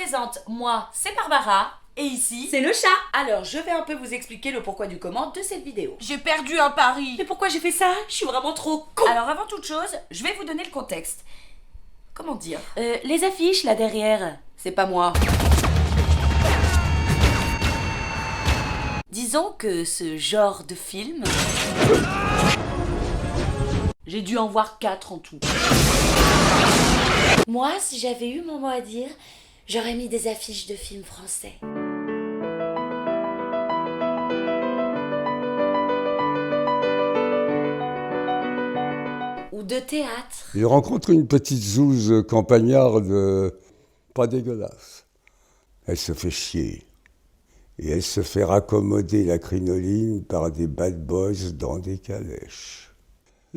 présente, moi, c'est Barbara, et ici... C'est le chat. Alors, je vais un peu vous expliquer le pourquoi du comment de cette vidéo. J'ai perdu un pari. Mais pourquoi j'ai fait ça? Je suis vraiment trop con. Alors, avant toute chose, je vais vous donner le contexte. Comment dire? Les affiches, là, derrière, c'est pas moi. Disons que ce genre de film... J'ai dû en voir 4 en tout. Moi, si j'avais eu mon mot à dire, j'aurais mis des affiches de films français. Ou de théâtre. Il rencontre une petite zouze campagnarde pas dégueulasse. Elle se fait chier. Et elle se fait raccommoder la crinoline par des bad boys dans des calèches.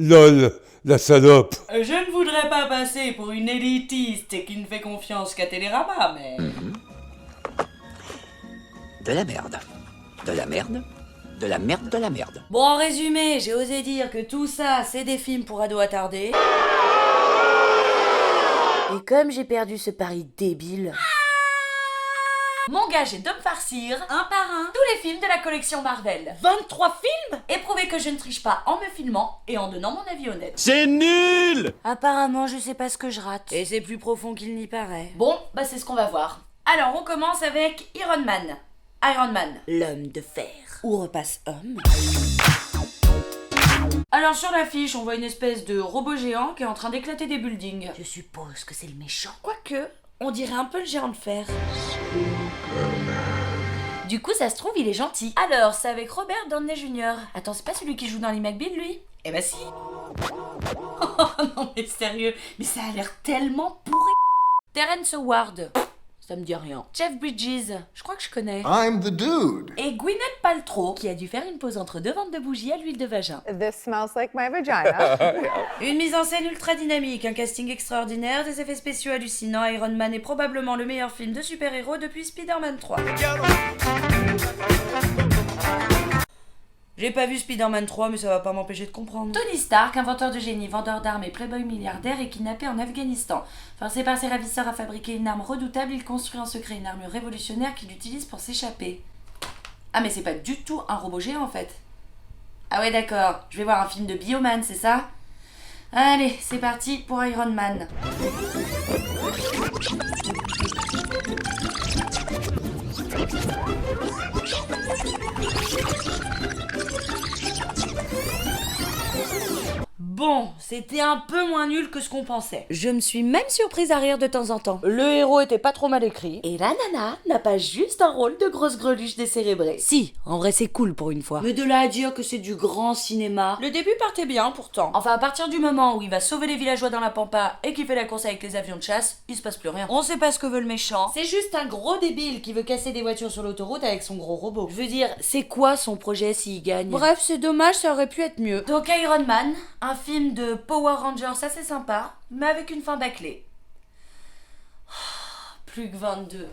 LOL, la salope! Je ne voudrais pas passer pour une élitiste et qui ne fait confiance qu'à Télérama, mais... De la merde. De la merde. De la merde, de la merde. Bon, en résumé, j'ai osé dire que tout ça, c'est des films pour ados attardés. Et comme j'ai perdu ce pari débile... Mon gage est de me farcir, un par un, tous les films de la collection Marvel. 23 films? Et prouver que je ne triche pas en me filmant et en donnant mon avis honnête. C'est nul! Apparemment, je sais pas ce que je rate. Et c'est plus profond qu'il n'y paraît. Bon, bah c'est ce qu'on va voir. Alors, on commence avec Iron Man. Iron Man. L'homme de fer. Où repasse homme? Alors, sur l'affiche, on voit une espèce de robot géant qui est en train d'éclater des buildings. Je suppose que c'est le méchant. Quoique, on dirait un peu le géant de fer. Du coup, ça se trouve, il est gentil. Alors, c'est avec Robert Downey Jr. Attends, c'est pas celui qui joue dans les McBeal, lui? Eh ben si. Oh non mais sérieux, mais ça a l'air tellement pourri. Terrence Howard. Ça me dit rien. Jeff Bridges. Je crois que je connais. I'm the dude. Et Gwyneth Paltrow. Qui a dû faire une pause entre deux ventes de bougies à l'huile de vagin. This smells like my vagina. Une mise en scène ultra dynamique, un casting extraordinaire, des effets spéciaux hallucinants. Iron Man est probablement le meilleur film de super-héros depuis Spider-Man 3. J'ai pas vu Spider-Man 3, mais ça va pas m'empêcher de comprendre. Tony Stark, inventeur de génie, vendeur d'armes et playboy milliardaire, est kidnappé en Afghanistan. Forcé par ses ravisseurs à fabriquer une arme redoutable, il construit en secret une armure révolutionnaire qu'il utilise pour s'échapper. Ah mais c'est pas du tout un robot géant en fait. Ah ouais d'accord, je vais voir un film de Bioman, c'est ça? Allez, c'est parti pour Iron Man. Bon, c'était un peu moins nul que ce qu'on pensait. Je me suis même surprise à rire de temps en temps. Le héros était pas trop mal écrit. Et la nana n'a pas juste un rôle de grosse greluche décérébrée. Si, en vrai c'est cool pour une fois. Mais de là à dire que c'est du grand cinéma... Le début partait bien pourtant. Enfin, à partir du moment où il va sauver les villageois dans la pampa et qu'il fait la course avec les avions de chasse, il se passe plus rien. On sait pas ce que veut le méchant. C'est juste un gros débile qui veut casser des voitures sur l'autoroute avec son gros robot. Je veux dire, c'est quoi son projet s'il gagne? Bref, c'est dommage, ça aurait pu être mieux. Donc Iron Man, un film de Power Rangers assez sympa, mais avec une fin bâclée. Plus que 22.